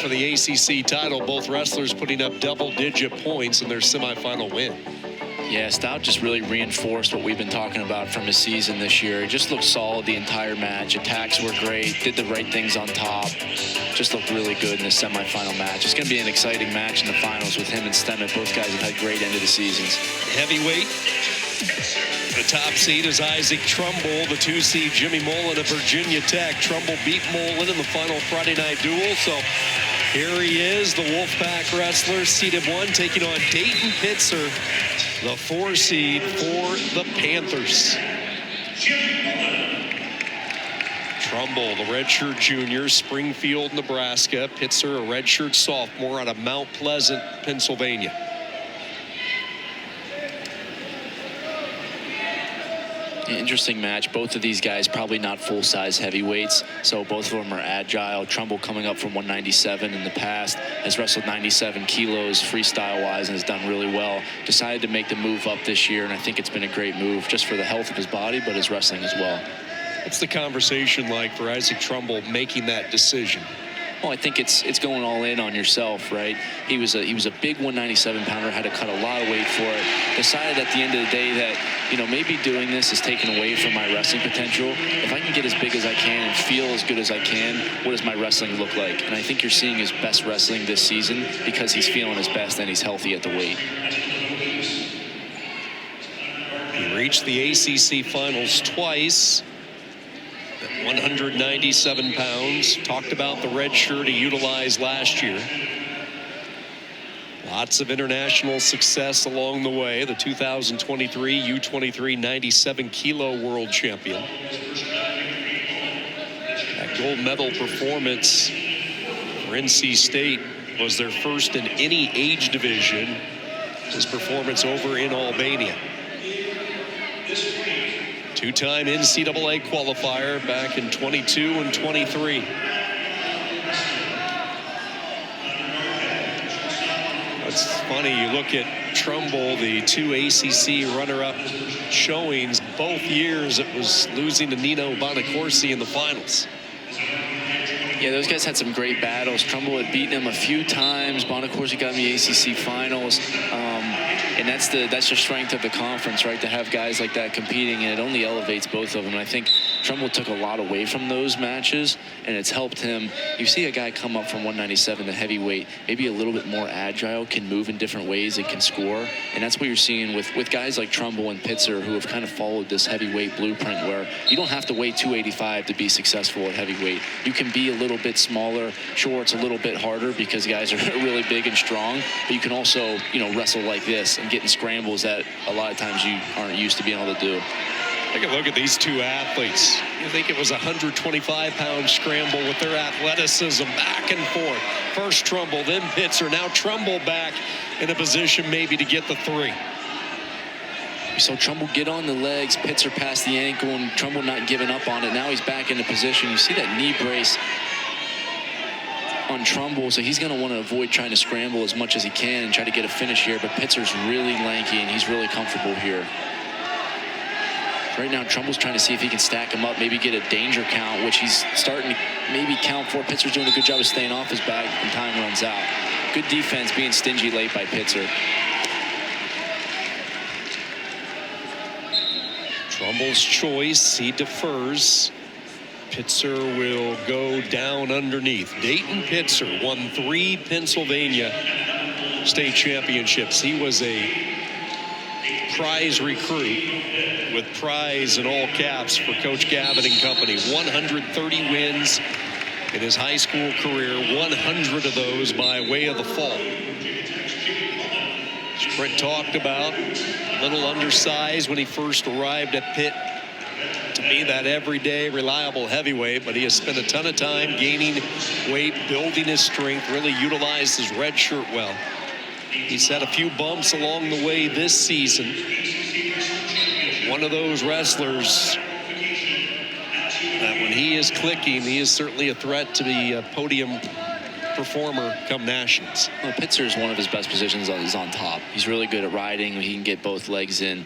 for the ACC title. Both wrestlers putting up double-digit points in their semifinal win. Yeah, Stout just really reinforced what we've been talking about from his season this year. He just looked solid the entire match. Attacks were great, did the right things on top. Just looked really good in the semifinal match. It's going to be an exciting match in the finals with him and Stemmet. Both guys have had great end of the seasons. Heavyweight. The top seed is Isaac Trumble. The 2 seed Jimmy Mullen of Virginia Tech. Trumble beat Mullen in the final Friday night duel. So here he is, the Wolfpack wrestler, seeded 1, taking on Dayton Pitzer, the 4 seed for the Panthers. Trumble, the redshirt junior, Springfield, Nebraska. Pitzer, a redshirt sophomore out of Mount Pleasant, Pennsylvania. Interesting match. Both of these guys probably not full-size heavyweights, so both of them are agile. Trumble, coming up from 197 in the past, has wrestled 97 kilos freestyle-wise and has done really well. Decided to make the move up this year, and I think it's been a great move just for the health of his body, but his wrestling as well. What's the conversation like for Isaac Trumble making that decision? Well, I think it's going all in on yourself, right? He was a big 197-pounder, had to cut a lot of weight for it. Decided at the end of the day that, you know, maybe doing this is taken away from my wrestling potential. If I can get as big as I can and feel as good as I can, what does my wrestling look like? And I think you're seeing his best wrestling this season because he's feeling his best and he's healthy at the weight. He reached the ACC finals twice. 197 pounds. Talked about the red shirt he utilized last year. Lots of international success along the way. The 2023 U23 97 kilo world champion. That gold medal performance for NC State was their first in any age division. His performance over in Albania. Two-time NCAA qualifier back in 22 and 23. It's funny, you look at Trumble, the 2 ACC runner-up showings, both years it was losing to Nino Bonacorsi in the finals. Yeah, those guys had some great battles. Trumble had beaten him a few times. Bonacorsi got in the ACC finals. And that's the strength of the conference, right? To have guys like that competing, and it only elevates both of them. And I think Trumble took a lot away from those matches, and it's helped him. You see a guy come up from 197 to heavyweight, maybe a little bit more agile, can move in different ways, and can score. And that's what you're seeing with guys like Trumble and Pitzer, who have kind of followed this heavyweight blueprint where you don't have to weigh 285 to be successful at heavyweight. You can be a little bit smaller. Sure, it's a little bit harder because guys are really big and strong, but you can also, you know, wrestle like this and getting scrambles that a lot of times you aren't used to being able to do. Take a look at these two athletes. You think it was a 125-pound scramble with their athleticism back and forth. First Trumble, then Pitzer. Now Trumble back in a position maybe to get the 3. So Trumble get on the legs, Pitzer past the ankle, and Trumble not giving up on it. Now he's back into position. You see that knee brace on Trumble, so he's going to want to avoid trying to scramble as much as he can and try to get a finish here, but Pitzer's really lanky and he's really comfortable here. Right now, Trumble's trying to see if he can stack him up, maybe get a danger count, which he's starting to maybe count for. Pitzer's doing a good job of staying off his back and time runs out. Good defense, being stingy late by Pitzer. Trumble's choice, he defers. Pitzer will go down underneath. Dayton Pitzer won 3 Pennsylvania state championships. He was a prize recruit with prize in all caps for Coach Gavin and company. 130 wins in his high school career, 100 of those by way of the fall. As Brent talked about, a little undersized when he first arrived at Pitt. To be that everyday reliable heavyweight, but he has spent a ton of time gaining weight, building his strength, really utilized his red shirt well. He's had a few bumps along the way this season. One of those wrestlers that when he is clicking, he is certainly a threat to be a podium performer come nationals. Well, Pitzer's one of his best positions is on top. He's really good at riding. He can get both legs in.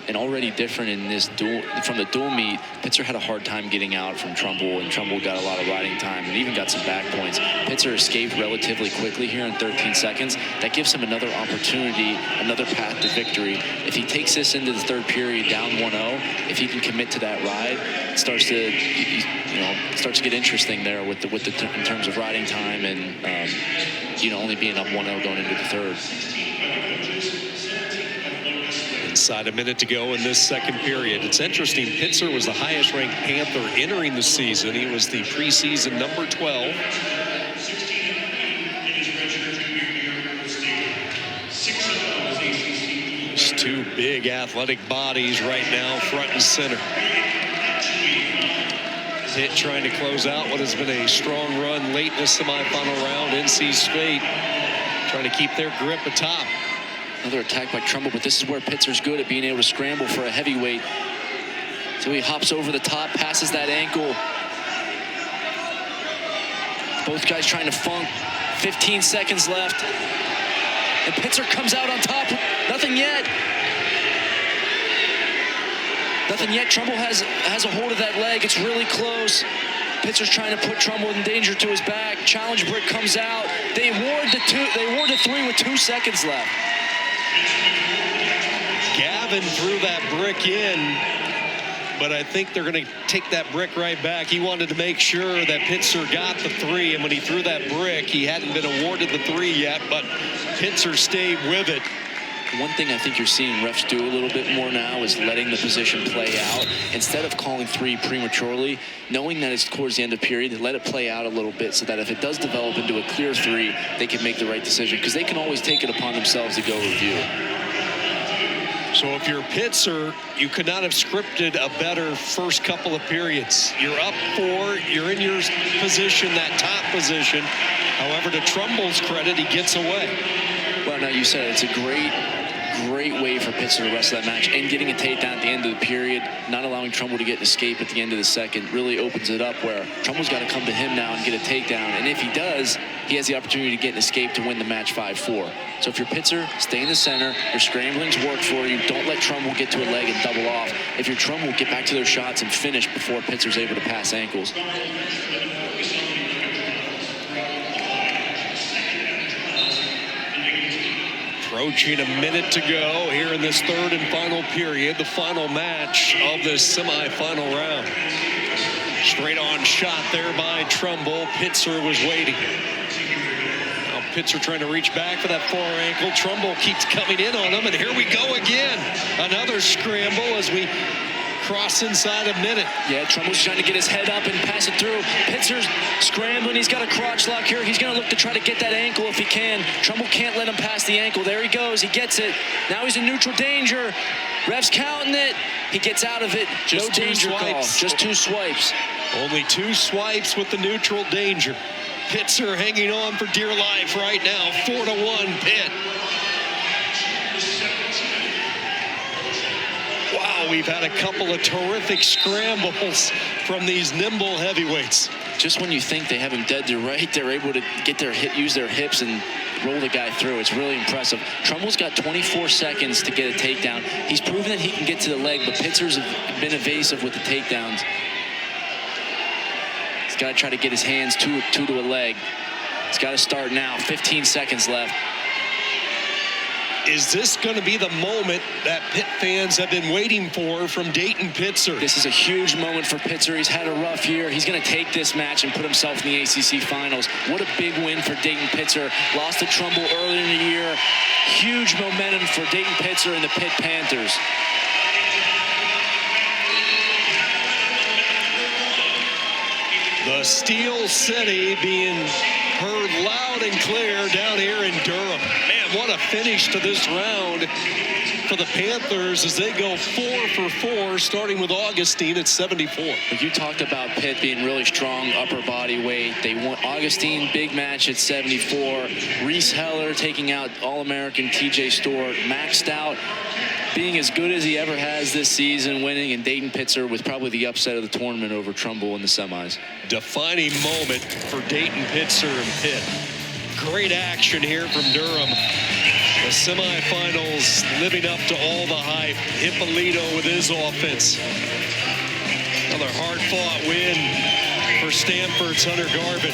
And already different in this duel, from the dual meet, Pitzer had a hard time getting out from Trumble, and Trumble got a lot of riding time and even got some back points. Pitzer escaped relatively quickly here in 13 seconds. That gives him another opportunity, another path to victory. If he takes this into the third period down 1-0, if he can commit to that ride, it starts to, starts to get interesting there with the in terms of riding time and only being up 1-0 going into the third. Inside a minute to go in this second period. It's interesting, Pitzer was the highest ranked Panther entering the season. He was the preseason number 12. There's two big athletic bodies right now, front and center. Pitt trying to close out what has been a strong run late in the semifinal round. NC State trying to keep their grip atop. Another attack by Trumble, but this is where Pitzer's good at being able to scramble for a heavyweight. So he hops over the top, passes that ankle. Both guys trying to funk. 15 seconds left. And Pitzer comes out on top. Nothing yet. Nothing yet. Trumble has a hold of that leg. It's really close. Pitzer's trying to put Trumble in danger to his back. Challenge brick comes out. They award the 3 with 2 seconds left. Gavin threw that brick in, but I think they're going to take that brick right back. He wanted to make sure that Pitzer got the 3, and when he threw that brick, he hadn't been awarded the 3 yet, but Pitzer stayed with it. One thing I think you're seeing refs do a little bit more now is letting the position play out. Instead of calling 3 prematurely, knowing that it's towards the end of the period, let it play out a little bit so that if it does develop into a clear 3, they can make the right decision, because they can always take it upon themselves to go review. So if you're Pitzer, you could not have scripted a better first couple of periods. You're up 4, you're in your position, that top position. However, to Trumble's credit, he gets away. Well, now you said it's a great way for Pitzer to wrestle that match, and getting a takedown at the end of the period, not allowing Trumble to get an escape at the end of the second, really opens it up where Trumble's got to come to him now and get a takedown. And if he does, he has the opportunity to get an escape to win the match 5-4. So if you're Pitzer, stay in the center. Your scrambling's work for you. Don't let Trumble get to a leg and double off. If you're Trumble, get back to their shots and finish before Pitzer's able to pass ankles. Approaching a minute to go here in this third and final period, the final match of this semifinal round. Straight on shot there by Trumble. Pitzer was waiting. Now Pitzer trying to reach back for that far ankle. Trumble keeps coming in on him, and here we go again. Another scramble as we cross inside a minute. Yeah, Trumble's trying to get his head up and pass it through. Pitzer's scrambling. He's got a crotch lock here. He's going to look to try to get that ankle if he can. Trumble can't let him pass the ankle. There he goes. He gets it. Now he's in neutral danger. Ref's counting it. He gets out of it. Just no danger call. Just 2 swipes. Only 2 swipes with the neutral danger. Pitzer hanging on for dear life right now. 4-1 Pitt. Wow, we've had a couple of terrific scrambles from these nimble heavyweights. Just when you think they have him dead to right, they're able to get use their hips and roll the guy through. It's really impressive. Trumble's got 24 seconds to get a takedown. He's proven that he can get to the leg, but Pitzer's been evasive with the takedowns. He's got to try to get his hands two to a leg. He's got to start now. 15 seconds left. Is this going to be the moment that Pitt fans have been waiting for from Dayton Pitzer? This is a huge moment for Pitzer. He's had a rough year. He's going to take this match and put himself in the ACC finals. What a big win for Dayton Pitzer. Lost to Trumble earlier in the year. Huge momentum for Dayton Pitzer and the Pitt Panthers. The Steel City being heard loud and clear down here in Durham. Man, what a finish to this round for the Panthers as they go 4 for 4, starting with Augustine at 74. You talked about Pitt being really strong, upper body weight. They won Augustine, big match at 74. Reese Heller taking out All-American TJ Stewart, maxed out, being as good as he ever has this season, winning, and Dayton Pitzer with probably the upset of the tournament over Trumble in the semis. Defining moment for Dayton Pitzer and Pitt. Great action here from Durham. The semifinals living up to all the hype. Hippolito with his offense. Another hard-fought win for Stanford's Hunter Garvin.